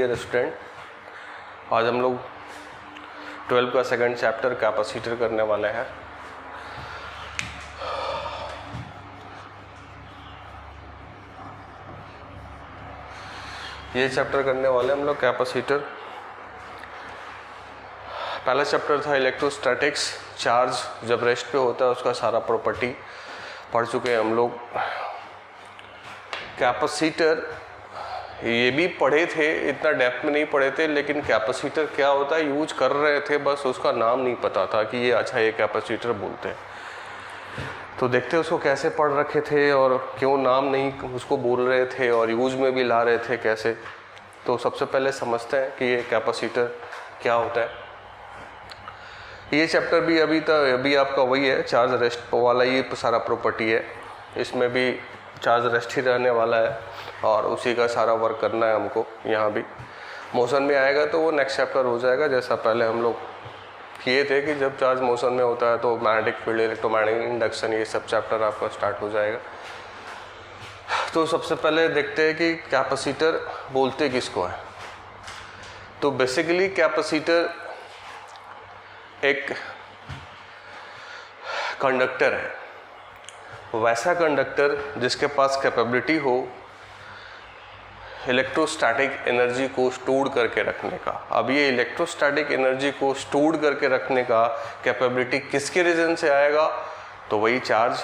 Dear student, आज हम लोग 12 का सेकंड चैप्टर कैपेसिटर करने वाले हैं। ये चैप्टर करने वाले हम लोग कैपेसिटर। पहला चैप्टर था इलेक्ट्रोस्टैटिक्स, चार्ज जब रेस्ट पे होता है उसका सारा प्रॉपर्टी पढ़ चुके हैं हम लोग। कैपेसिटर ये भी पढ़े थे, इतना डेप्थ में नहीं पढ़े थे, लेकिन कैपेसिटर क्या होता है यूज कर रहे थे, बस उसका नाम नहीं पता था कि ये अच्छा ये कैपेसिटर बोलते हैं। तो देखते उसको कैसे पढ़ रखे थे और क्यों नाम नहीं उसको बोल रहे थे और यूज में भी ला रहे थे कैसे। तो सबसे पहले समझते हैं कि ये कैपेसिटर क्या होता है। ये चैप्टर भी अभी आपका वही है, चार्ज रेस्ट वाला ये सारा प्रॉपर्टी है। इसमें भी चार्ज रेस्ट ही रहने वाला है और उसी का सारा वर्क करना है हमको। यहाँ भी मोशन में आएगा तो वो नेक्स्ट चैप्टर हो जाएगा, जैसा पहले हम लोग किए थे कि जब चार्ज मोशन में होता है तो मैग्नेटिक फील्ड, इलेक्ट्रोमैग्नेटिक इंडक्शन, ये सब चैप्टर आपका स्टार्ट हो जाएगा। तो सबसे पहले देखते हैं कि कैपेसिटर बोलते किसको है। तो बेसिकली कैपेसिटर एक कंडक्टर है, वैसा कंडक्टर जिसके पास कैपेबिलिटी हो इलेक्ट्रोस्टैटिक एनर्जी को स्टोर करके रखने का। अब ये इलेक्ट्रोस्टैटिक एनर्जी को स्टोर करके रखने का कैपेबिलिटी किसके रीजन से आएगा, तो वही चार्ज।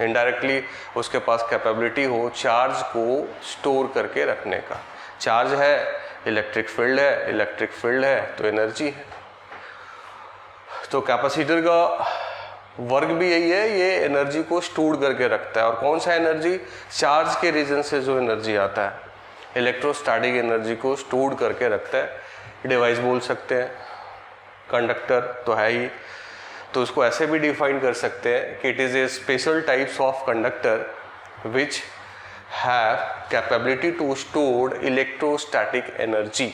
इनडायरेक्टली उसके पास कैपेबिलिटी हो चार्ज को स्टोर करके रखने का। चार्ज है, इलेक्ट्रिक फील्ड है, इलेक्ट्रिक फील्ड है तो एनर्जी है। तो कैपेसिटर का वर्क भी यही है, ये एनर्जी को स्टोर करके रखता है। और कौन सा एनर्जी, चार्ज के रीजन से जो एनर्जी आता है, इलेक्ट्रोस्टैटिक एनर्जी को स्टोर करके रखता है। डिवाइस बोल सकते हैं, कंडक्टर तो है ही। तो उसको ऐसे भी डिफाइन कर सकते हैं कि it is a special types of conductor which have capability to store electrostatic energy.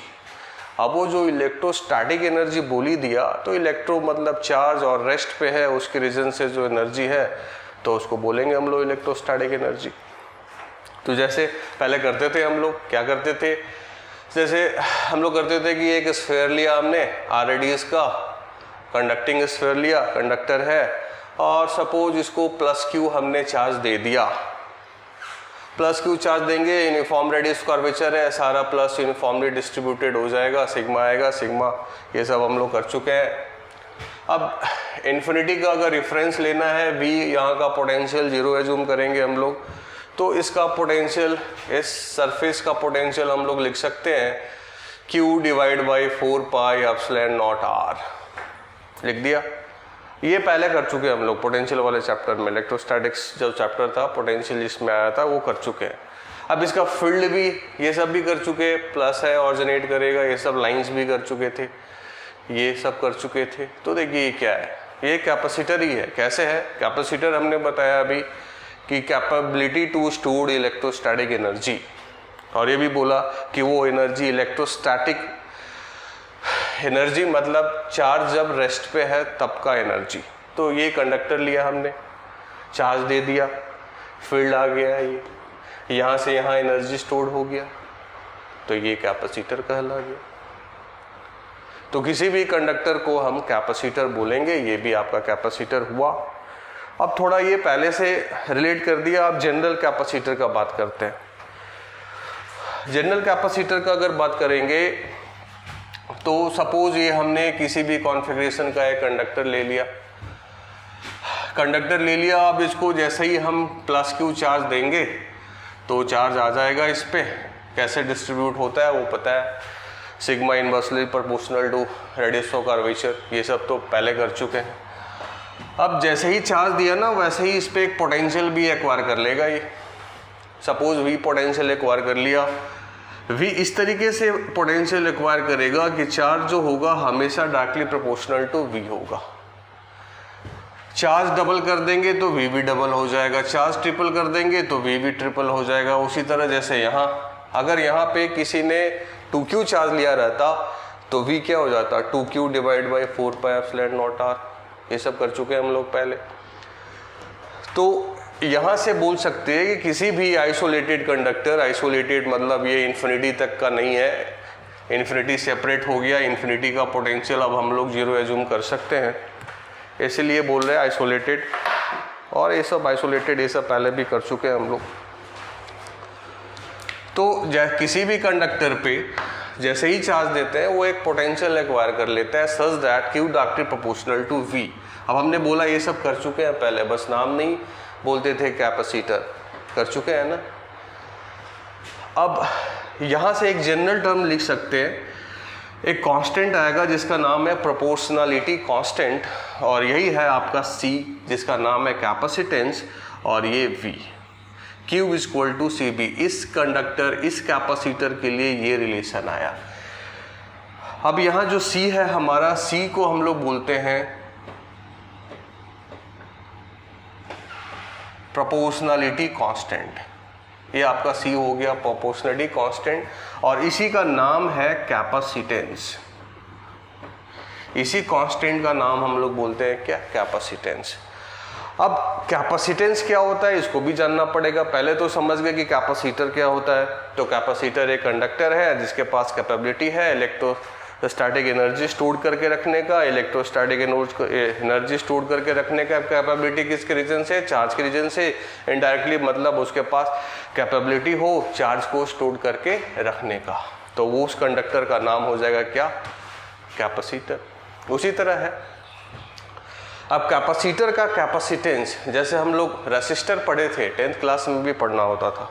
अब वो जो इलेक्ट्रोस्टैटिक एनर्जी बोली दिया, तो इलेक्ट्रो मतलब चार्ज और रेस्ट पे है, उसके रीजन से जो एनर्जी है तो उसको बोलेंगे हम लोग इलेक्ट्रोस्टैटिक एनर्जी। तो जैसे पहले करते थे हम लोग, क्या करते थे, जैसे हम लोग करते थे कि एक स्फीयर लिया हमने आर रेडियस का, कंडक्टिंग स्फीयर लिया, कंडक्टर है, और सपोज इसको प्लस क्यू हमने चार्ज दे दिया। प्लस क्यू चार्ज देंगे, यूनिफॉर्म रेडियस कर्वेचर है, सारा प्लस यूनिफॉर्मली डिस्ट्रीब्यूटेड हो जाएगा, सिग्मा आएगा, सिग्मा, ये सब हम लोग कर चुके हैं। अब इन्फिनिटी का अगर रेफरेंस लेना है, वी यहाँ का पोटेंशियल जीरो एज्यूम करेंगे हम लोग, तो इसका पोटेंशियल, इस सरफेस का पोटेंशियल हम लोग लिख सकते हैं Q divide by 4 pi epsilon naught R। लिख दिया। ये पहले कर चुके हैं हम लोग पोटेंशियल वाले चैप्टर में। इलेक्ट्रोस्टैटिक्स जो चैप्टर था, पोटेंशियल जिसमें आया था, वो कर चुके हैं। अब इसका फील्ड भी ये सब भी कर चुके, प्लस है ऑरिजिनेट करेगा, ये सब लाइंस भी कर चुके थे, ये सब कर चुके थे। तो देखिए ये क्या है, ये कैपेसिटर ही है। कैसे है कैपेसिटर, हमने बताया अभी कि capability to store electrostatic energy, और ये भी बोला कि वो एनर्जी इलेक्ट्रोस्टैटिक एनर्जी मतलब चार्ज जब रेस्ट पे है तब का एनर्जी। तो ये कंडक्टर लिया हमने, चार्ज दे दिया, फील्ड आ गया, ये यहाँ से यहाँ एनर्जी स्टोर हो गया, तो ये कैपेसिटर कहला गया। तो किसी भी कंडक्टर को हम कैपेसिटर बोलेंगे, ये भी आपका कैपेसिटर हुआ। अब थोड़ा ये पहले से रिलेट कर दिया, अब जनरल कैपेसिटर का बात करते हैं। जनरल कैपेसिटर का अगर बात करेंगे तो सपोज ये हमने किसी भी कॉन्फ़िगरेशन का एक कंडक्टर ले लिया, अब इसको जैसे ही हम प्लस क्यू चार्ज देंगे तो चार्ज आ जाएगा इस पे। कैसे डिस्ट्रीब्यूट होता है वो पता है, sigma inversely proportional to radius of curvature, ये सब तो पहले कर चुके हैं। अब जैसे ही चार्ज दिया ना, वैसे ही इस पे एक पोटेंशियल भी एक्वायर कर लेगा। ये सपोज वी पोटेंशियल एक्वायर कर लिया, वी इस तरीके से पोटेंशियल एक्वायर करेगा कि चार्ज जो होगा हमेशा डायरेक्टली प्रोपोर्शनल टू वी होगा। चार्ज डबल कर देंगे तो वी भी डबल हो जाएगा, चार्ज ट्रिपल कर देंगे तो वी भी ट्रिपल हो जाएगा। उसी तरह जैसे यहाँ, अगर यहाँ पे किसी ने 2q चार्ज लिया रहता तो वी क्या हो जाता, 2q divide by 4 pi epsilon naught R। ये सब कर चुके हैं हम लोग पहले। तो यहाँ से बोल सकते हैं कि किसी भी आइसोलेटेड कंडक्टर, आइसोलेटेड मतलब ये इन्फिनिटी तक का नहीं है, इन्फिनिटी सेपरेट हो गया, इन्फिनिटी का पोटेंशियल अब हम लोग जीरो एज्यूम कर सकते हैं, इसीलिए बोल रहे हैं आइसोलेटेड। और ये सब आइसोलेटेड ये सब पहले भी कर चुके हैं हम लोग। तो किसी भी कंडक्टर पे जैसे ही चार्ज देते हैं वो एक पोटेंशियल एक्वायर कर लेता है such that Q directly proportional to V। अब हमने बोला ये सब कर चुके हैं पहले, बस नाम नहीं बोलते थे, कैपेसिटर कर चुके हैं ना। अब यहाँ से एक जनरल टर्म लिख सकते हैं, एक कांस्टेंट आएगा जिसका नाम है प्रोपोर्शनलिटी कांस्टेंट, और यही है आपका C जिसका नाम है कैपेसिटेंस, और ये V। Q equal to CB। इस कंडक्टर, इस कैपेसिटर के लिए ये रिलेशन आया। अब यहाँ जो C है हमारा, C को हम लोग बोलते हैं प्रोपोर्शनलिटी कांस्टेंट। ये आपका C हो गया प्रोपोर्शनलिटी कांस्टेंट, और इसी का नाम है कैपेसिटेंस। इसी कांस्टेंट का नाम हम लोग बोलते हैं क्या, कैपेसिटेंस। अब कैपेसिटेंस क्या होता है इसको भी जानना पड़ेगा। पहले तो समझ गए कि कैपेसिटर क्या होता है। तो कैपेसिटर एक कंडक्टर है जिसके पास कैपेबिलिटी है इलेक्ट्रोस्टैटिक एनर्जी स्टोर करके रखने का। इलेक्ट्रोस्टैटिक एनर्जी स्टोर करके रखने का कैपेबिलिटी किसके रीजन से, चार्ज के रीजन से। इनडायरेक्टली मतलब उसके पास कैपेबिलिटी हो चार्ज को स्टोर करके रखने का, तो वो उस कंडक्टर का नाम हो जाएगा क्या, कैपेसिटर। उसी तरह है अब कैपेसिटर का कैपेसिटेंस, जैसे हम लोग रेसिस्टर पढ़े थे 10th क्लास में भी पढ़ना होता था।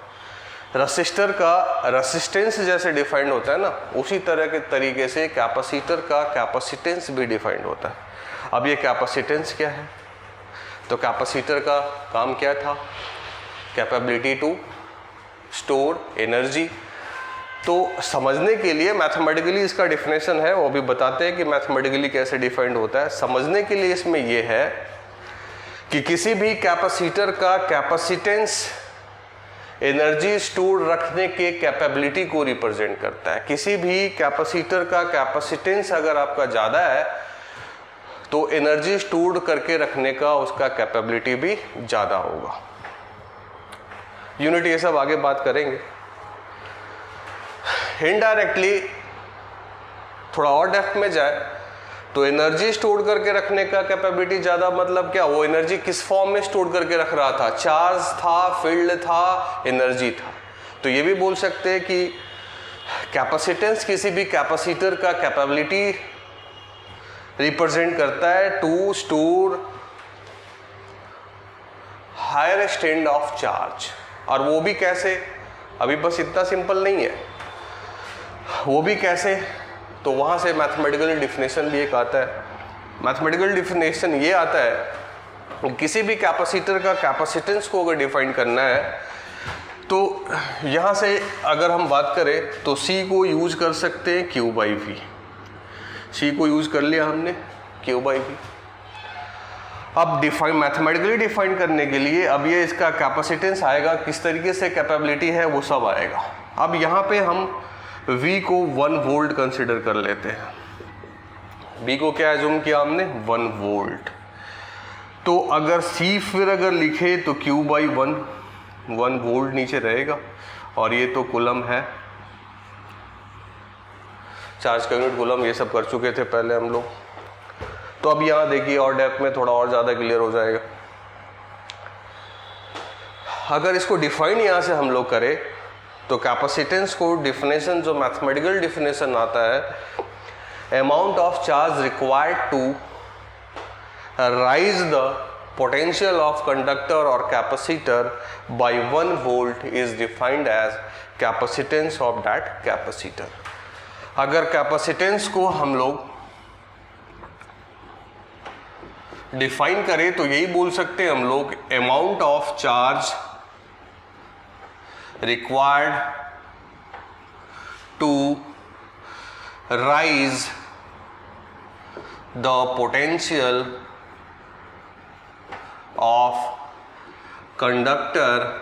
रेसिस्टर का रेसिस्टेंस जैसे डिफाइंड होता है ना, उसी तरह के तरीके से कैपेसिटर का कैपेसिटेंस भी डिफाइंड होता है। अब ये कैपेसिटेंस क्या है, तो कैपेसिटर का काम क्या था, कैपेबिलिटी टू स्टोर एनर्जी। तो समझने के लिए मैथमेटिकली इसका डिफिनेशन है, वो भी बताते हैं कि मैथमेटिकली कैसे डिफाइंड होता है। समझने के लिए इसमें यह है कि किसी भी कैपेसिटर का कैपेसिटेंस एनर्जी स्टोर रखने के कैपेबिलिटी को रिप्रेजेंट करता है। किसी भी कैपेसिटर का कैपेसिटेंस अगर आपका ज़्यादा है तो एनर्जी स्टोर करके रखने का उसका कैपेबिलिटी भी ज़्यादा होगा। यूनिट ये सब आगे बात करेंगे। इनडायरेक्टली थोड़ा और डेप्थ में जाए तो एनर्जी स्टोर करके रखने का कैपेबिलिटी ज़्यादा मतलब क्या, वो एनर्जी किस फॉर्म में स्टोर करके रख रहा था, चार्ज था, फील्ड था, एनर्जी था। तो ये भी बोल सकते हैं कि कैपेसिटेंस किसी भी कैपेसिटर का कैपेबिलिटी रिप्रेजेंट करता है to store higher extent of charge. और वो भी कैसे, अभी बस इतना सिंपल नहीं है, वो भी कैसे, तो वहाँ से मैथमेटिकल डिफिनेशन भी एक आता है। मैथमेटिकल डिफिनेशन ये आता है किसी भी कैपेसिटर का कैपेसिटेंस को अगर डिफाइन करना है तो यहाँ से अगर हम बात करें तो C को यूज कर सकते हैं Q/V। C को यूज कर लिया हमने Q/V। अब डिफाइन मैथमेटिकली डिफाइन करने के लिए अब ये इसका कैपेसिटेंस आएगा, किस तरीके से कैपेबिलिटी है वो सब आएगा। अब यहाँ पे हम V को 1 वोल्ट कंसिडर कर लेते हैं। V को क्या एज्यूम किया हमने, 1 वोल्ट। तो अगर C फिर अगर लिखे तो Q/1 1 वोल्ट नीचे रहेगा, और ये तो कूलम है, चार्ज का यूनिट कूलम, ये सब कर चुके थे पहले हम लोग। तो अब यहाँ देखिए और डेप्थ में थोड़ा और ज़्यादा क्लियर हो जाएगा। अगर इसको डिफाइन यहाँ से हम लोग करें तो कैपेसिटेंस को डिफिनेशन जो मैथमेटिकल डिफिनेशन आता है, amount of charge required to raise the potential of conductor और capacitor by 1 volt is defined as capacitance of that capacitor. अगर कैपेसिटेंस को हम लोग डिफाइन करें तो यही बोल सकते हैं हम लोग, amount of charge required to rise the potential of conductor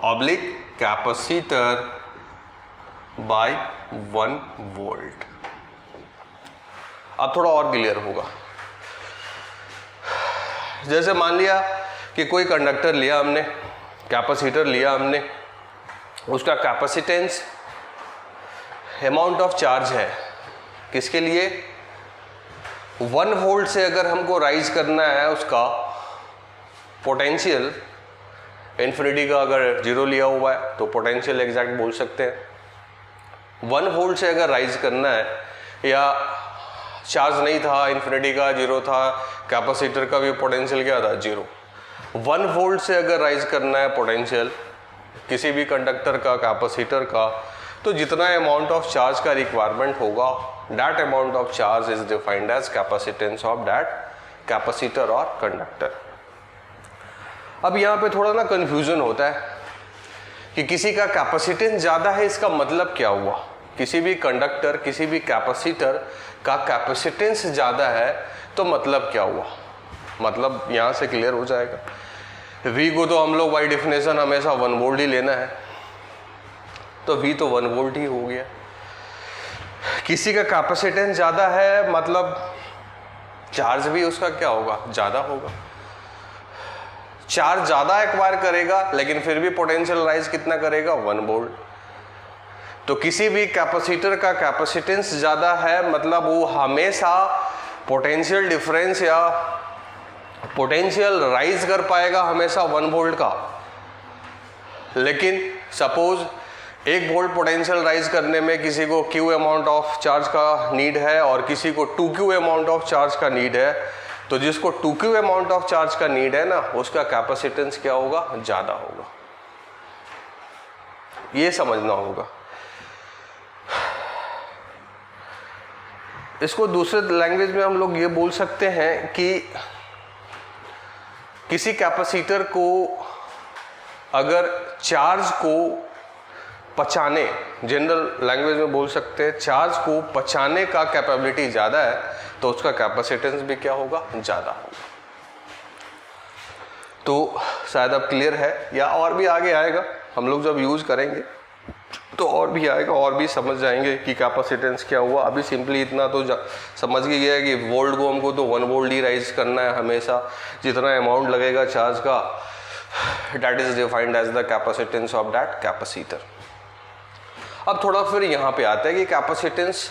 oblique capacitor by 1 volt। अब थोड़ा और क्लियर होगा। जैसे मान लिया कि कोई कंडक्टर लिया हमने, कैपेसिटर लिया हमने, उसका कैपेसिटेंस अमाउंट ऑफ चार्ज है किसके लिए, 1 वोल्ट से अगर हमको राइज करना है उसका पोटेंशियल, इन्फिनिटी का अगर 0 लिया हुआ है तो पोटेंशियल एग्जैक्ट बोल सकते हैं। 1 वोल्ट से अगर राइज करना है, या चार्ज नहीं था, इन्फिनिटी का 0 था, कैपेसिटर का भी पोटेंशियल क्या था 0। 1 वोल्ट से अगर राइज करना है पोटेंशियल किसी भी कंडक्टर का, कैपेसिटर का, तो जितना अमाउंट ऑफ चार्ज का रिक्वायरमेंट होगा, that amount of charge is defined as capacitance of that capacitor और कंडक्टर। अब यहाँ पे थोड़ा ना कंफ्यूजन होता है कि किसी का कैपेसिटेंस ज़्यादा है, इसका मतलब क्या हुआ। किसी भी कंडक्टर, किसी भी कैपेसिटर का कैपेसिटेंस ज़्यादा है तो मतलब क्या हुआ, मतलब यहाँ से क्लियर हो जाएगा। V को तो हम लोग बाई डेफिनेशन हमेशा 1 वोल्ट ही लेना है, तो V तो 1 वोल्ट ही हो गया। किसी का कैपेसिटेंस ज़्यादा है मतलब चार्ज भी उसका क्या होगा, ज़्यादा होगा। चार्ज ज़्यादा एक्वायर करेगा लेकिन फिर भी पोटेंशियल राइज कितना करेगा, 1 वोल्ट। तो किसी भी कैपेसिटर का कैपेसिटेंस ज़्यादा है मतलब वो हमेशा पोटेंशियल डिफरेंस या पोटेंशियल राइज कर पाएगा हमेशा 1 वोल्ट का। लेकिन सपोज 1 वोल्ट पोटेंशियल राइज करने में किसी को Q अमाउंट ऑफ चार्ज का नीड है और किसी को 2Q अमाउंट ऑफ चार्ज का नीड है, तो जिसको 2Q अमाउंट ऑफ चार्ज का नीड है ना, उसका कैपेसिटेंस क्या होगा, ज़्यादा होगा। ये समझना होगा। इसको दूसरे लैंग्वेज में हम लोग ये बोल सकते हैं कि किसी कैपेसिटर को अगर चार्ज को पचाने, जनरल लैंग्वेज में बोल सकते हैं, चार्ज को पचाने का कैपेबिलिटी ज़्यादा है तो उसका कैपेसिटेंस भी क्या होगा, ज़्यादा होगा। तो शायद अब क्लियर है, या और भी आगे आएगा, हम लोग जब यूज़ करेंगे तो और भी आएगा, और भी समझ जाएंगे कि कैपेसिटेंस क्या हुआ। अभी सिंपली इतना तो समझ गया है कि वोल्ट को हमको तो 1 वोल्ट ही राइज करना है हमेशा, जितना अमाउंट लगेगा चार्ज का, that is defined as the capacitance of that capacitor. अब थोड़ा फिर यहाँ पे आता है कि कैपेसिटेंस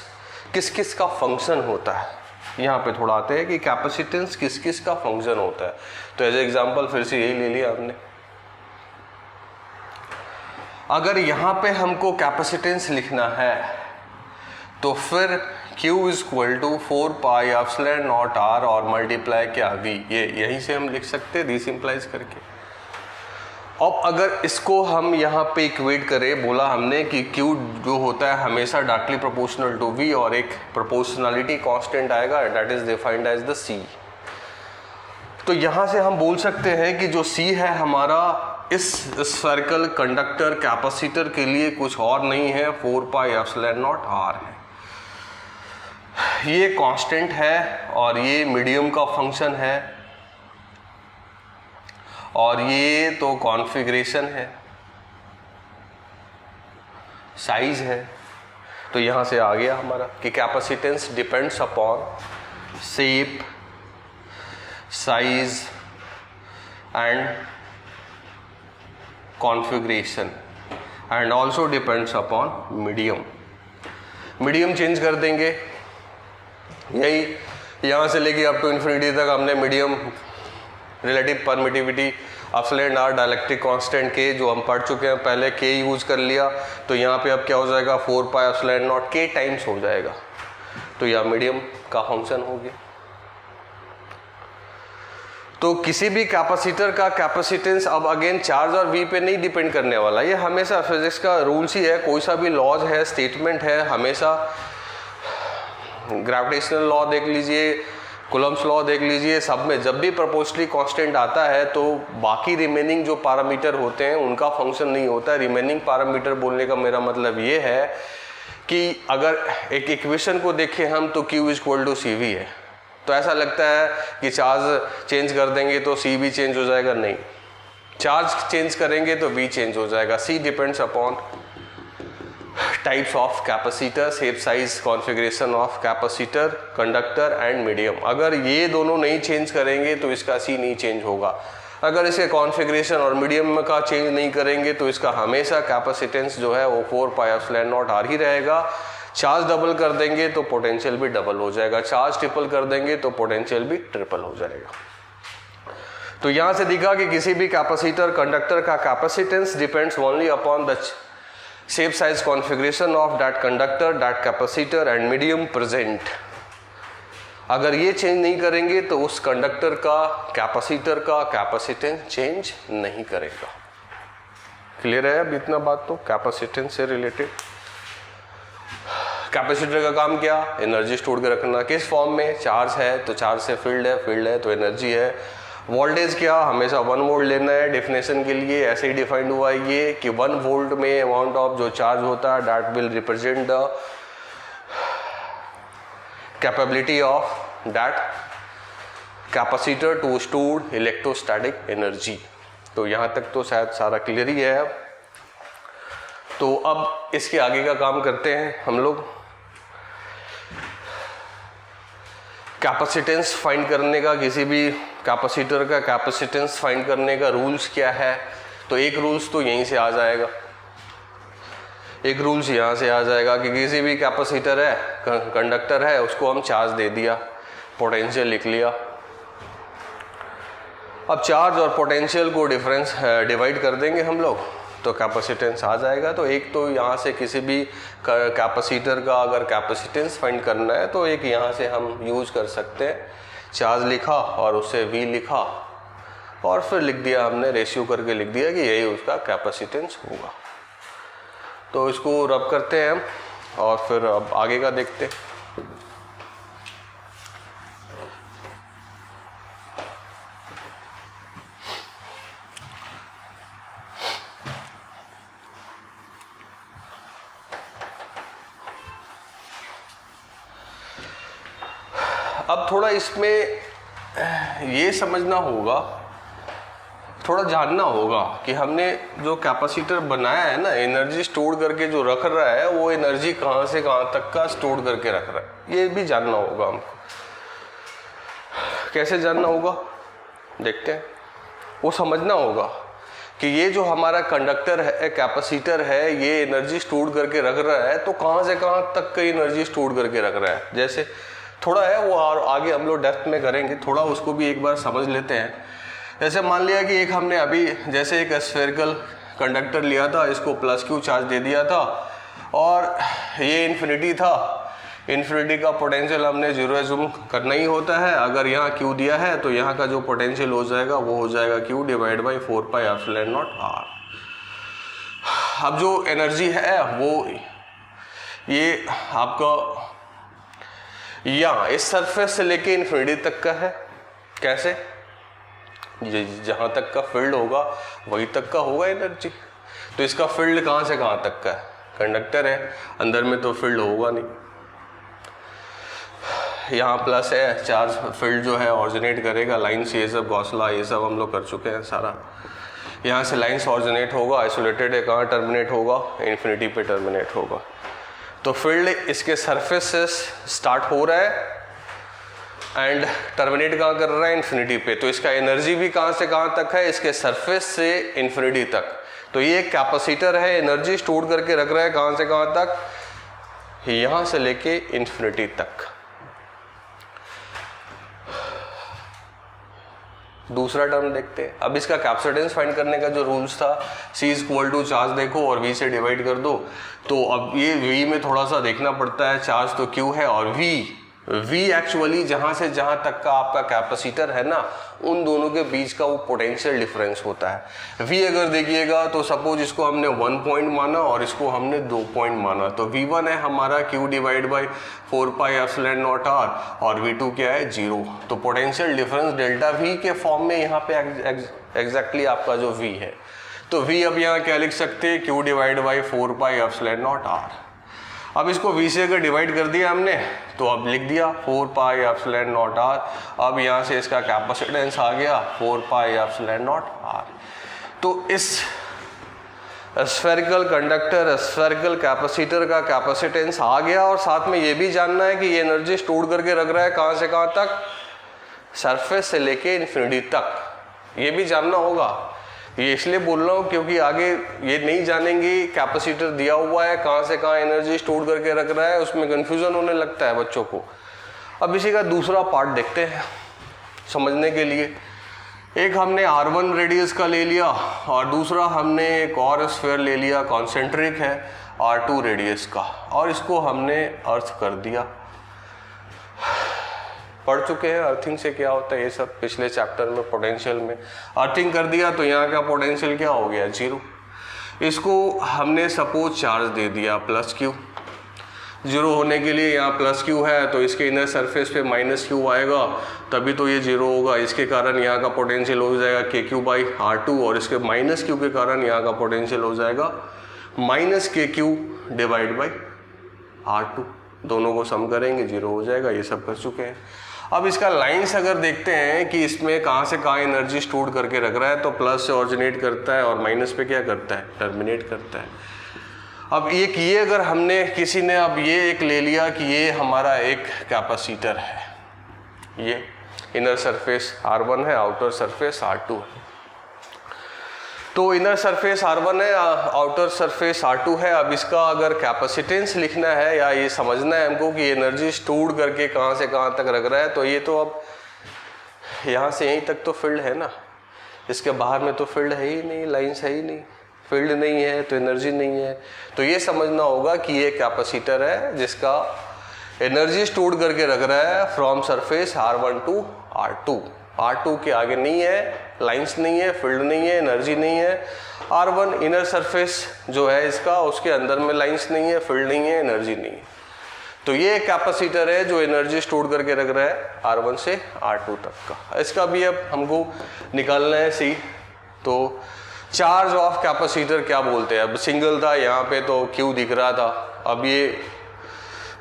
किस किस का फंक्शन होता है। यहाँ पे थोड़ा आते हैं कि कैपेसिटेंस किस किस का फंक्शन होता है। तो एज एग्जाम्पल फिर से यही ले लिया हमने। अगर यहाँ पे हमको कैपेसिटेंस लिखना है तो फिर Q is equal to 4 pi epsilon naught R और मल्टीप्लाई क्या V, ये यहीं से हम लिख सकते हैं रीसिंप्लाइज करके। अब अगर इसको हम यहाँ पे इक्वेट करें, बोला हमने कि Q जो होता है हमेशा डायरेक्टली प्रोपोर्शनल टू V और एक प्रोपोर्शनलिटी कांस्टेंट आएगा, that is defined as the C। तो यहाँ से हम बोल सकते हैं कि जो C है हमारा इस स्फेरिकल कंडक्टर कैपेसिटर के लिए कुछ और नहीं है, 4 पाई एप्सिलॉन नॉट R है। ये कांस्टेंट है और ये मीडियम का फंक्शन है और ये तो कॉन्फ़िगरेशन है, साइज है। तो यहाँ से आ गया हमारा कि capacitance depends upon shape, size and configuration and also depends upon medium. Medium change कर देंगे, यही यहाँ से लेके अप टू इन्फिनिटी तक हमने medium relative permittivity epsilon R dielectric constant K जो हम पढ़ चुके हैं पहले, K यूज़ कर लिया। तो यहाँ पे अब क्या हो जाएगा, 4 pi epsilon not K times हो जाएगा। तो यह मीडियम का फंक्शन हो गया। तो किसी भी कैपेसिटर का कैपेसिटेंस अब अगेन चार्ज और V पे नहीं डिपेंड करने वाला, ये हमेशा फिजिक्स का रूल्स ही है। कोई सा भी लॉज है, स्टेटमेंट है, हमेशा ग्रेविटेशनल लॉ देख लीजिए, कूलम्ब्स लॉ देख लीजिए, सब में जब भी प्रोपोर्शनली कांस्टेंट आता है तो बाकी रिमेनिंग जो पैरामीटर होते हैं उनका फंक्शन नहीं होता है। रिमेनिंग पैरामीटर बोलने का मेरा मतलब ये है कि अगर एक इक्वेशन को देखें हम तो Q is equal to CV है, तो ऐसा लगता है कि चार्ज चेंज कर देंगे तो C भी चेंज हो जाएगा, नहीं। चार्ज चेंज करेंगे तो V चेंज हो जाएगा। C depends upon types of capacitor, shape, size, configuration of capacitor, conductor and medium. अगर ये दोनों नहीं चेंज करेंगे तो इसका C नहीं चेंज होगा। अगर इसके कॉन्फ़िगरेशन और मीडियम का चेंज नहीं करेंगे तो इसका हमेशा कैपेसिटेंस जो है वो 4 पाई एप्सिलॉन नॉट R ही रहेगा। चार्ज डबल कर देंगे तो पोटेंशियल भी डबल हो जाएगा, चार्ज ट्रिपल कर देंगे तो पोटेंशियल भी ट्रिपल हो जाएगा। तो यहां से दिखा कि किसी भी कैपेसिटर कंडक्टर का capacitance depends only upon the shape size configuration of that conductor, that capacitor and medium present. अगर ये चेंज नहीं करेंगे तो उस कंडक्टर का, कैपेसिटर का कैपेसिटेंस चेंज नहीं करेगा। क्लियर है अब इतना बात? तो कैपेसिटेंस से रिलेटेड कैपेसिटर का काम क्या? एनर्जी स्टोर कर रखना। किस फॉर्म में? चार्ज है तो चार्ज से फील्ड है, फील्ड है तो एनर्जी है। वोल्टेज क्या? हमेशा 1 वोल्ट लेना है। डेफिनेशन के लिए ऐसे ही डिफाइंड हुआ है ये कि 1 वोल्ट में अमाउंट ऑफ जो चार्ज होता है that will represent the capability of that capacitor to store electrostatic energy. तो यहाँ तक तो शायद सारा क्लियर ही है। अब तो अब इसके आगे का काम करते हैं हम लोग। कैपेसिटेंस फाइंड करने का, किसी भी कैपेसिटर का कैपेसिटेंस फाइंड करने का रूल्स क्या है? तो एक रूल्स तो यहीं से आ जाएगा, एक रूल्स यहाँ से आ जाएगा कि किसी भी कैपेसिटर है, कंडक्टर है, उसको हम चार्ज दे दिया, पोटेंशियल लिख लिया। अब चार्ज और पोटेंशियल को डिफरेंस डिवाइड कर देंगे हम लोग तो कैपेसिटेंस आ जाएगा। तो एक तो यहाँ से किसी भी कैपेसिटर का अगर कैपेसिटेंस फाइंड करना है तो एक यहाँ से हम यूज कर सकते हैं, चार्ज लिखा और उससे V लिखा और फिर लिख दिया हमने, रेशियो करके लिख दिया कि यही उसका कैपेसिटेंस होगा। तो इसको रब करते हैं हम और फिर अब आगे का देखते हैं। अब थोड़ा इसमें ये समझना होगा, थोड़ा जानना होगा कि हमने जो कैपेसिटर बनाया है ना, एनर्जी स्टोर करके जो रख रहा है वो एनर्जी कहाँ से कहाँ तक का स्टोर करके रख रहा है, ये भी जानना होगा हमको। कैसे जानना होगा देखते हैं। वो समझना होगा कि ये जो हमारा कंडक्टर है, कैपेसिटर है, ये एनर्जी स्टोर करके रख रहा है तो कहाँ से कहाँ तक का एनर्जी स्टोर करके रख रहा है। जैसे थोड़ा है वो और आगे हम लोग डेप्थ में करेंगे, थोड़ा उसको भी एक बार समझ लेते हैं। जैसे मान लिया कि एक हमने अभी जैसे एक स्फेरिकल कंडक्टर लिया था, इसको प्लस क्यू चार्ज दे दिया था और ये इन्फिनिटी था। इन्फिनिटी का पोटेंशियल हमने जीरो एज्यूम करना ही होता है। अगर यहाँ क्यू दिया है तो यहाँ का जो पोटेंशियल हो जाएगा वो हो जाएगा Q divide by 4 pi epsilon naught R. अब जो एनर्जी है वो ये आपका यहाँ इस सरफेस से लेके इन्फिनिटी तक का है। कैसे? जहाँ तक का फील्ड होगा वही तक का होगा एनर्जी। तो इसका फील्ड कहाँ से कहाँ तक का है? कंडक्टर है, अंदर में तो फील्ड होगा नहीं। यहाँ प्लस है, चार्ज फील्ड जो है ऑरिजिनेट करेगा लाइन से, ये सब गॉसला ये सब हम लोग कर चुके हैं सारा। यहाँ से लाइन से ऑरिजिनेट होगा, आइसोलेटेड है, कहाँ टर्मिनेट होगा? इन्फिनिटी पे टर्मिनेट होगा। तो फील्ड इसके सरफेस से स्टार्ट हो रहा है एंड टर्मिनेट कहाँ कर रहा है? इन्फिनिटी पे। तो इसका एनर्जी भी कहाँ से कहाँ तक है? इसके सरफेस से इन्फिनिटी तक। तो ये एक कैपेसिटर है, एनर्जी स्टोर करके रख रहा है कहाँ से कहाँ तक? यहाँ से लेके इन्फिनिटी तक। दूसरा टर्म देखते हैं। अब इसका कैपेसिटेंस फाइंड करने का जो रूल्स था, C इक्वल टू चार्ज देखो और V से डिवाइड कर दो। तो अब ये V में थोड़ा सा देखना पड़ता है, चार्ज तो Q है और V एक्चुअली जहाँ से जहाँ तक का आपका कैपेसिटर है ना, उन दोनों के बीच का वो पोटेंशियल डिफरेंस होता है। V अगर देखिएगा तो सपोज इसको हमने 1 पॉइंट माना और इसको हमने 2 पॉइंट माना, तो V1 है हमारा Q divide by 4 pi epsilon naught R और V2 क्या है? 0। तो पोटेंशियल डिफरेंस डेल्टा V के फॉर्म में यहाँ पे एग्जैक्टली आपका जो V है। तो V अब यहाँ क्या लिख सकते हैं? Q divide by 4 pi epsilon naught R। अब इसको V से अगर डिवाइड कर दिया हमने तो अब लिख दिया 4 पाई एप्सिलॉन नॉट R। अब यहाँ से इसका कैपेसिटेंस आ गया 4 पाई एप्सिलॉन नॉट R। तो इस स्फेरिकल कंडक्टर, स्फेरिकल कैपेसिटर का कैपेसिटेंस आ गया और साथ में ये भी जानना है कि ये एनर्जी स्टोर करके रख रहा है कहाँ से कहाँ तक? सरफेस से लेके इन्फिनिटी तक। ये भी जानना होगा ये इसलिए बोल रहा हूँ क्योंकि आगे ये नहीं जानेंगे कैपेसिटर दिया हुआ है कहाँ से कहाँ एनर्जी स्टोर करके रख रहा है, उसमें कन्फ्यूज़न होने लगता है बच्चों को। अब इसी का दूसरा पार्ट देखते हैं समझने के लिए। एक हमने R1 रेडियस का ले लिया और दूसरा हमने एक और स्फीयर ले लिया, कॉन्सेंट्रिक है, R2 रेडियस का, और इसको हमने अर्थ कर दिया। पढ़ चुके हैं अर्थिंग से क्या होता है ये सब पिछले चैप्टर में, पोटेंशियल में। अर्थिंग कर दिया तो यहाँ का पोटेंशियल क्या हो गया, 0। इसको हमने सपोज चार्ज दे दिया प्लस क्यू, 0 होने के लिए यहाँ प्लस क्यू है तो इसके इनर सरफेस पे माइनस क्यू आएगा, तभी तो ये 0 होगा। इसके कारण यहाँ का पोटेंशियल हो जाएगा KQ/R2 और इसके माइनस क्यू के कारण यहाँ का पोटेंशियल हो जाएगा -KQ/R2। दोनों को सम करेंगे 0 हो जाएगा। ये सब कर चुके हैं। अब इसका लाइंस अगर देखते हैं कि इसमें कहाँ से कहाँ एनर्जी स्टोर करके रख रहा है, तो प्लस से ऑरिजिनेट करता है और माइनस पे क्या करता है, टर्मिनेट करता है। अब एक ये अगर हमने किसी ने अब ये एक ले लिया कि ये हमारा एक कैपेसिटर है, ये इनर सरफेस R1 है, आउटर सरफेस R2 है। तो इनर सरफेस R1 है, आउटर सरफेस R2 है। अब इसका अगर कैपेसिटेंस लिखना है या ये समझना है हमको कि एनर्जी स्टोर करके कहाँ से कहाँ तक रख रहा है, तो ये तो अब यहाँ से यहीं तक तो फील्ड है ना, इसके बाहर में तो फील्ड है ही नहीं, लाइंस है ही नहीं, फील्ड नहीं है तो एनर्जी नहीं है। तो ये समझना होगा कि ये कैपेसिटर है जिसका एनर्जी स्टोर करके रख रहा है from surface R1 to R2। R2 के आगे नहीं है, लाइंस नहीं है, फील्ड नहीं है, एनर्जी नहीं है। R1 इनर सरफेस जो है इसका, उसके अंदर में लाइंस नहीं है, फील्ड नहीं है, एनर्जी नहीं है। तो ये कैपेसिटर है जो एनर्जी स्टोर करके रख रहा है R1 से R2 तक का। इसका भी अब हमको निकालना है सी। तो चार्ज ऑफ कैपेसिटर क्या बोलते हैं, अब सिंगल था यहाँ पे तो Q दिख रहा था, अब ये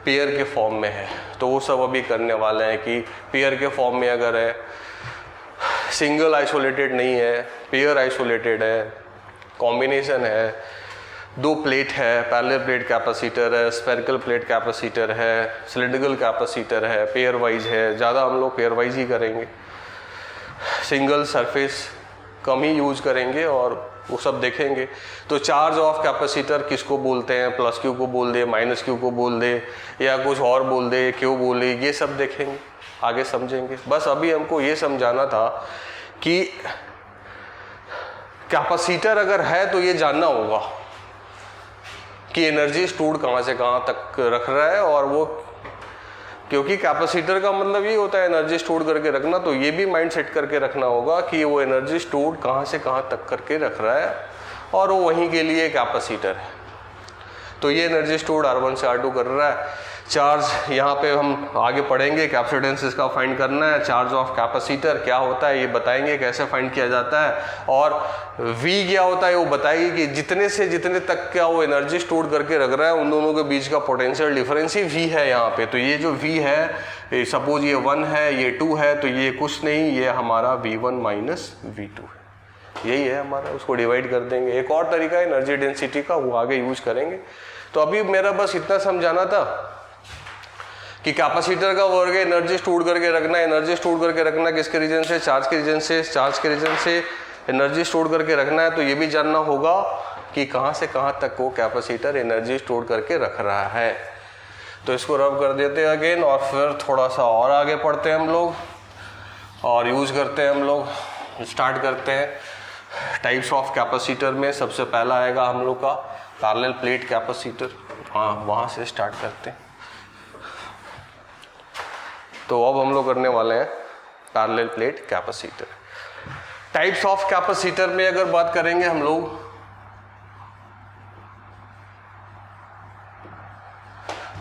पेयर के फॉर्म में है तो वो सब अभी करने वाले हैं कि पेयर के फॉर्म में अगर है, सिंगल आइसोलेटेड नहीं है, पेयर आइसोलेटेड है, कॉम्बिनेशन है, 2 प्लेट है, पैरेलल प्लेट कैपेसिटर है, स्फेरिकल प्लेट कैपेसिटर है, सिलिंड्रिकल कैपेसिटर है, पेयर वाइज है। ज़्यादा हम लोग पेयर वाइज ही करेंगे, सिंगल सरफेस कम ही यूज करेंगे और वो सब देखेंगे। तो चार्ज ऑफ कैपेसिटर किसको बोलते हैं, प्लस क्यू को बोल दे, माइनस क्यू को बोल दे, या कुछ और बोल दे, क्यों बोले, ये सब देखेंगे, आगे समझेंगे। बस अभी हमको ये समझाना था कि कैपेसिटर अगर है तो ये जानना होगा कि एनर्जी स्टोर कहाँ से कहाँ तक रख रहा है, और वो क्योंकि कैपेसिटर का मतलब ये होता है एनर्जी स्टोर करके रखना, तो ये भी माइंड सेट करके रखना होगा कि वो एनर्जी स्टोर कहाँ से कहाँ तक करके रख रहा है और वो वहीं के लिए कैपेसिटर है। तो ये एनर्जी स्टोर R1 से R2 कर रहा है। चार्ज यहाँ पे हम आगे पढ़ेंगे, कैपेसिटेंस इसका फाइंड करना है। चार्ज ऑफ कैपेसिटर क्या होता है ये बताएंगे, कैसे फाइंड किया जाता है, और V क्या होता है वो बताएगी कि जितने से जितने तक क्या वो एनर्जी स्टोर करके रख रहा है उन दोनों के बीच का पोटेंशियल डिफरेंस ही V है यहाँ पे। तो ये जो V है, सपोज ये 1 है, ये 2 है, तो ये कुछ नहीं, ये हमारा V1 माइनस V2 है, यही है हमारा। उसको डिवाइड कर देंगे। एक और तरीका है एनर्जी डेंसिटी का, वो आगे यूज करेंगे। तो अभी मेरा बस इतना समझाना था कि कैपेसिटर का वर्क है एनर्जी स्टोर करके रखना। एनर्जी स्टोर करके रखना किसके रीजन से, चार्ज के रीजन से। चार्ज के रीजन से एनर्जी स्टोर करके रखना है तो ये भी जानना होगा कि कहाँ से कहाँ तक वो कैपेसिटर एनर्जी स्टोर करके रख रहा है। तो इसको रब कर देते हैं अगेन, और फिर थोड़ा सा और आगे पढ़ते हैं हम लोग और यूज करते हैं हम लोग। स्टार्ट करते हैं टाइप्स ऑफ कैपेसिटर में। सबसे पहला आएगा हम लोग का पैरेलल प्लेट कैपेसिटर। हाँ, वहाँ से स्टार्ट करते हैं। तो अब हम लोग करने वाले हैं parallel plate capacitor. Types of capacitor में अगर बात करेंगे हम लोग,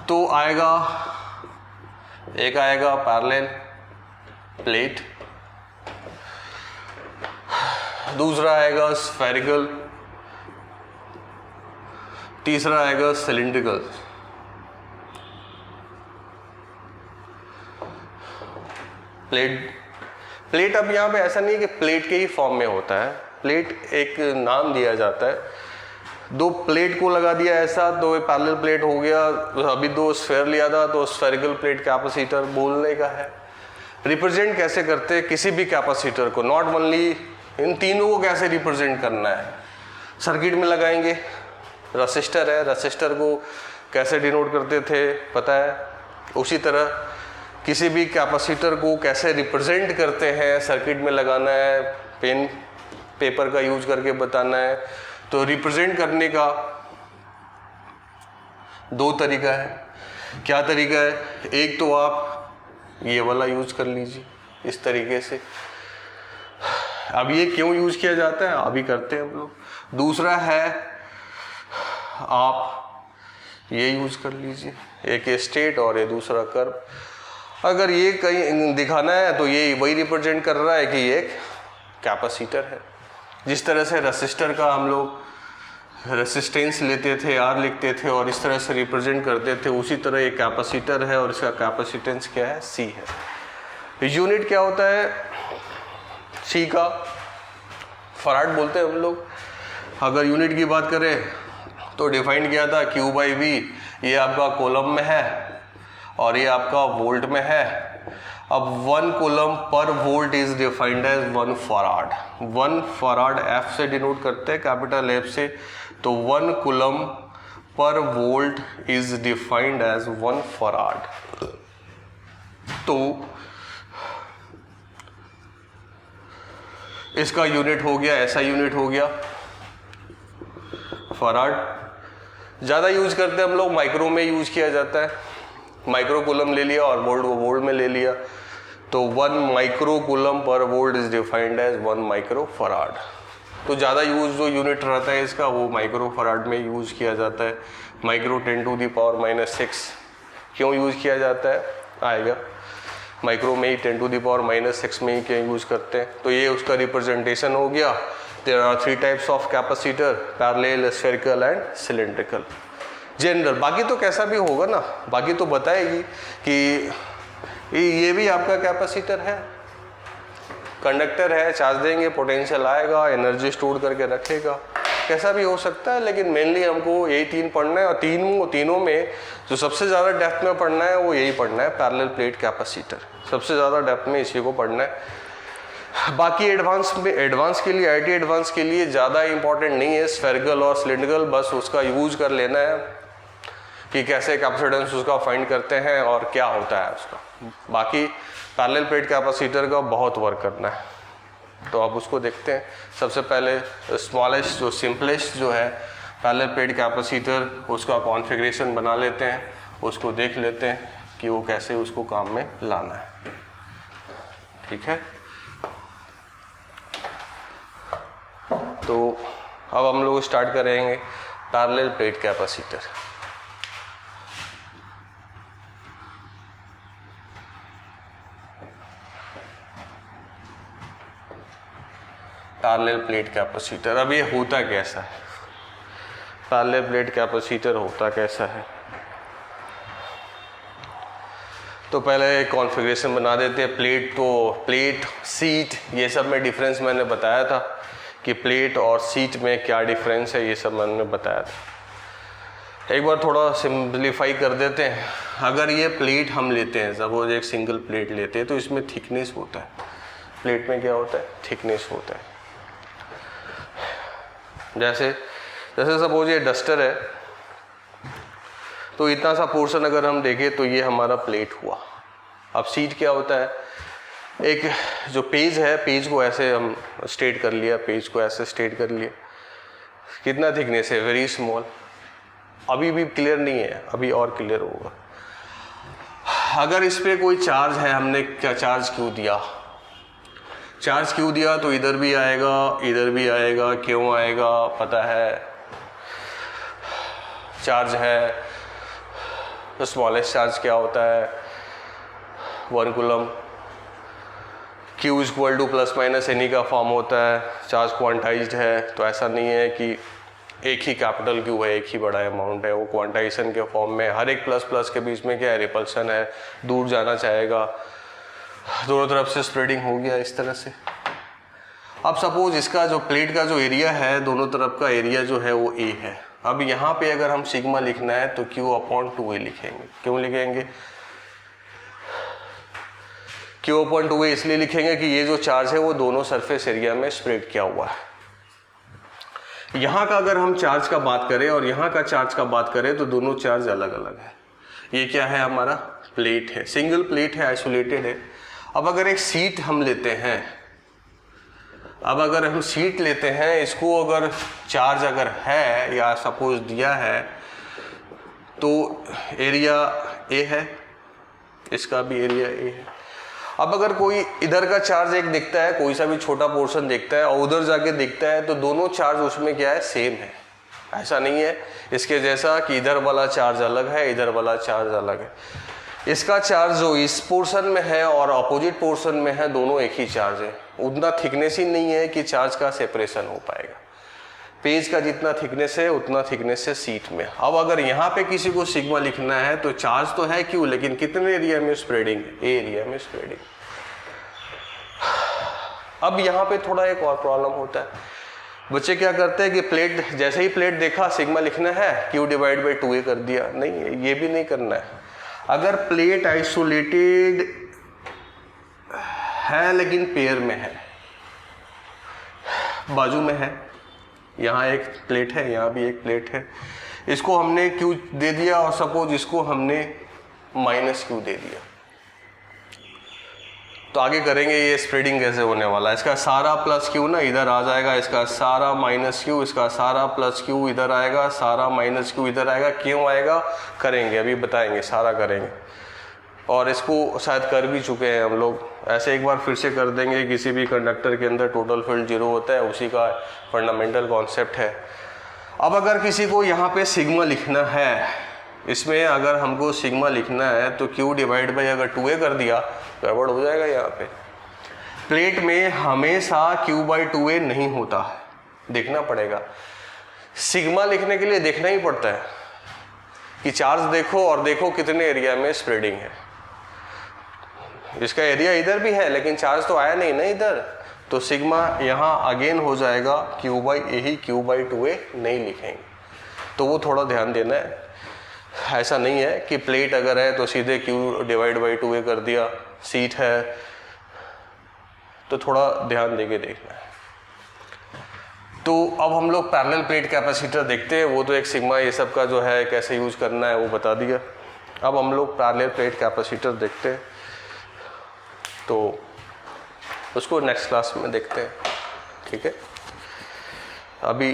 तो आएगा, एक आएगा पैरेलल प्लेट, दूसरा आएगा स्फेरिकल, तीसरा आएगा सिलिंड्रिकल। प्लेट अब यहाँ पे ऐसा नहीं है कि प्लेट के ही फॉर्म में होता है। प्लेट एक नाम दिया जाता है। 2 प्लेट को लगा दिया ऐसा तो ये पैरेलल प्लेट हो गया। अभी 2 स्फेयर लिया था तो स्फेरिकल प्लेट कैपेसिटर बोलने का है। रिप्रेजेंट कैसे करते हैं किसी भी कैपेसिटर को, नॉट ओनली इन तीनों को कैसे रिप्रेजेंट करना है, सर्किट में लगाएंगे। रसिस्टर है, रसिस्टर को कैसे डिनोट करते थे पता है। उसी तरह किसी भी कैपेसिटर को कैसे रिप्रेजेंट करते हैं, सर्किट में लगाना है, पेन पेपर का यूज करके बताना है। तो रिप्रेजेंट करने का दो तरीका है। क्या तरीका है, एक तो आप ये वाला यूज कर लीजिए इस तरीके से। अब ये क्यों यूज किया जाता है, अभी करते हैं हम लोग। दूसरा है आप ये यूज कर लीजिए, एक स्टेट और ये दूसरा कर्व। अगर ये कहीं दिखाना है तो ये वही रिप्रेजेंट कर रहा है कि ये एक कैपेसिटर है। जिस तरह से रसिस्टर का हम लोग रेसिस्टेंस लेते थे, आर लिखते थे और इस तरह से रिप्रेजेंट करते थे, उसी तरह ये कैपेसिटर है और इसका कैपेसिटेंस क्या है, सी है। यूनिट क्या होता है सी का, फराड बोलते हैं हम लोग। अगर यूनिट की बात करें तो डिफाइन किया था Q बाई वी, ये आपका कूलम में है और ये आपका वोल्ट में है। अब 1 coulomb per volt is defined as 1 farad. 1 farad F से डिनोट करते हैं, कैपिटल F से। तो 1 coulomb per volt is defined as 1 farad. तो इसका यूनिट हो गया, ऐसा यूनिट हो गया फराड। ज़्यादा यूज करते हैं हम लोग, माइक्रो में यूज किया जाता है। माइक्रो कूलम ले लिया और वोल्ट को वोल्ट में ले लिया। तो 1 micro coulomb per volt is defined as 1 micro farad. तो ज़्यादा यूज जो यूनिट रहता है इसका वो माइक्रो फराड में यूज किया जाता है। माइक्रो 10⁻⁻⁶ क्यों यूज किया जाता है आएगा, माइक्रो में ही 10⁻⁻⁶ में ही क्या यूज करते हैं। तो ये उसका रिप्रेजेंटेशन हो गया। There are 3 types of capacitor, parallel, spherical and cylindrical. General, बाकी तो कैसा भी होगा ना, बाकी तो बताएगी कि ये भी आपका कैपेसिटर है, कंडक्टर है, चार्ज देंगे, पोटेंशियल आएगा, एनर्जी स्टोर करके रखेगा, कैसा भी हो सकता है। लेकिन मेनली हमको यही 3 पढ़ना है और तीनों में जो सबसे ज़्यादा डेप्थ में पढ़ना है वो यही पढ़ना है, पैरेलल प्लेट कैपेसिटर। सबसे ज़्यादा डेप्थ में इसी को पढ़ना है। बाकी एडवांस के लिए, IT एडवांस के लिए ज़्यादा इंपॉर्टेंट नहीं है स्फेरिकल और सिलिंड्रिकल, बस उसका यूज कर लेना है कि कैसे कैपेसिटेंस उसका फाइंड करते हैं और क्या होता है उसका। बाकी पैरेलल प्लेट कैपेसिटर का बहुत वर्क करना है, तो अब उसको देखते हैं। सबसे पहले स्मॉलेस्ट जो सिंपलेस्ट जो है पैरेलल प्लेट कैपेसिटर, उसका कॉन्फ़िगरेशन बना लेते हैं, उसको देख लेते हैं कि वो कैसे उसको काम में लाना है। ठीक है, तो अब हम लोग स्टार्ट करेंगे parallel plate capacitor. Parallel plate capacitor, अब ये होता कैसा है, पैरेलल प्लेट कैपेसिटर होता कैसा है। तो पहले कॉन्फ़िगरेशन बना देते हैं। प्लेट सीट ये सब में डिफरेंस मैंने बताया था कि प्लेट और सीट में क्या डिफरेंस है, ये सब मैंने बताया था। एक बार थोड़ा सिंपलीफाई कर देते हैं। अगर ये प्लेट हम लेते हैं, सपोज एक सिंगल प्लेट लेते हैं, तो इसमें थिकनेस होता है। प्लेट में क्या होता है, थिकनेस होता है। जैसे सपोज ये डस्टर है, तो इतना सा पोर्शन अगर हम देखें तो ये हमारा प्लेट हुआ। अब सीट क्या होता है, एक जो पेज है, पेज को ऐसे हम स्ट्रेट कर लिया, पेज को ऐसे स्ट्रेट कर लिया, कितना थिकनेस है, वेरी स्मॉल। अभी भी क्लियर नहीं है, अभी और क्लियर होगा। अगर इस पर कोई चार्ज है, हमने क्या चार्ज क्यों दिया, तो इधर भी आएगा, इधर भी आएगा। क्यों आएगा पता है, चार्ज है, तो स्मॉलेस्ट चार्ज क्या होता है, 1 coulomb. Q equal two plus minus any का फॉर्म होता है, चार्ज क्वांटाइज्ड है। तो ऐसा नहीं है कि एक ही कैपिटल Q है, एक ही बड़ा अमाउंट है, वो क्वांटाइजेशन के फॉर्म में। हर एक प्लस प्लस के बीच में क्या है, रिपल्सन है, दूर जाना चाहेगा, दोनों तरफ से स्प्रेडिंग हो गया इस तरह से। अब सपोज इसका जो प्लेट का जो एरिया है, दोनों तरफ का एरिया जो है वो A है। अब यहाँ पे अगर हम सिग्मा लिखना है तो Q/2A लिखेंगे। क्यों लिखेंगे, Q/2A इसलिए लिखेंगे कि ये जो चार्ज है वो दोनों सरफेस एरिया में स्प्रेड किया हुआ है। यहाँ का अगर हम चार्ज का बात करें और यहाँ का चार्ज का बात करें तो दोनों चार्ज अलग अलग है। ये क्या है, हमारा प्लेट है, सिंगल प्लेट है, आइसोलेटेड है। अब अगर एक सीट हम लेते हैं, इसको अगर चार्ज अगर है या सपोज दिया है तो एरिया A है, इसका भी एरिया A है। अब अगर कोई इधर का चार्ज एक दिखता है, कोई सा भी छोटा पोर्शन दिखता है और उधर जाके दिखता है, तो दोनों चार्ज उसमें क्या है, सेम है। ऐसा नहीं है इसके जैसा कि इधर वाला चार्ज अलग है, इधर वाला चार्ज अलग है। इसका चार्ज जो इस पोर्शन में है और अपोजिट पोर्शन में है, दोनों एक ही चार्ज है। उतना थिकनेस ही नहीं है कि चार्ज का सेपरेशन हो पाएगा। पेज का जितना थिकनेस है उतना थिकनेस है सीट में। अब अगर यहाँ पे किसी को सिग्मा लिखना है तो चार्ज तो है क्यों, लेकिन कितने एरिया में स्प्रेडिंग है, ए एरिया में स्प्रेडिंग। अब यहाँ पे थोड़ा एक और प्रॉब्लम होता है। बच्चे क्या करते हैं कि प्लेट, जैसे ही प्लेट देखा सिग्मा लिखना है, Q/2A कर दिया। नहीं, ये भी नहीं करना है। अगर प्लेट आइसोलेटेड है लेकिन पेयर में है, बाजू में है, यहाँ एक प्लेट है, यहाँ भी एक प्लेट है, इसको हमने Q दे दिया और सपोज इसको हमने -Q दे दिया, तो आगे करेंगे ये स्प्रेडिंग कैसे होने वाला है। इसका सारा +Q ना इधर आ जाएगा, इसका सारा -Q, इसका सारा +Q इधर आएगा, सारा -Q इधर आएगा। क्यों आएगा, करेंगे, अभी बताएंगे, सारा करेंगे। और इसको शायद कर भी चुके हैं हम लोग, ऐसे एक बार फिर से कर देंगे। किसी भी कंडक्टर के अंदर टोटल फील्ड 0 होता है, उसी का फंडामेंटल कॉन्सेप्ट है। अब अगर किसी को यहाँ पे सिग्मा लिखना है, इसमें अगर हमको सिग्मा लिखना है तो Q/अगर 2A कर दिया, गड़बड़ हो जाएगा। यहाँ पे प्लेट में हमेशा Q/2A नहीं होता है, देखना पड़ेगा। सिग्मा लिखने के लिए देखना ही पड़ता है कि चार्ज देखो और देखो कितने एरिया में स्प्रेडिंग है। इसका एरिया इधर भी है लेकिन चार्ज तो आया नहीं ना इधर, तो सिग्मा यहाँ अगेन हो जाएगा Q/A ही, Q/2A नहीं लिखेंगे। तो वो थोड़ा ध्यान देना है। ऐसा नहीं है कि प्लेट अगर है तो सीधे Q/2A कर दिया, सीट है तो थोड़ा ध्यान देके देखना है। तो अब हम लोग पैरेलल प्लेट कैपेसिटर देखते हैं। वो तो एक सिग्मा ये सब का जो है कैसे यूज करना है वो बता दिया। अब हम लोग पैरेलल प्लेट कैपेसिटर देखते हैं, तो उसको नेक्स्ट क्लास में देखते हैं, ठीक है। अभी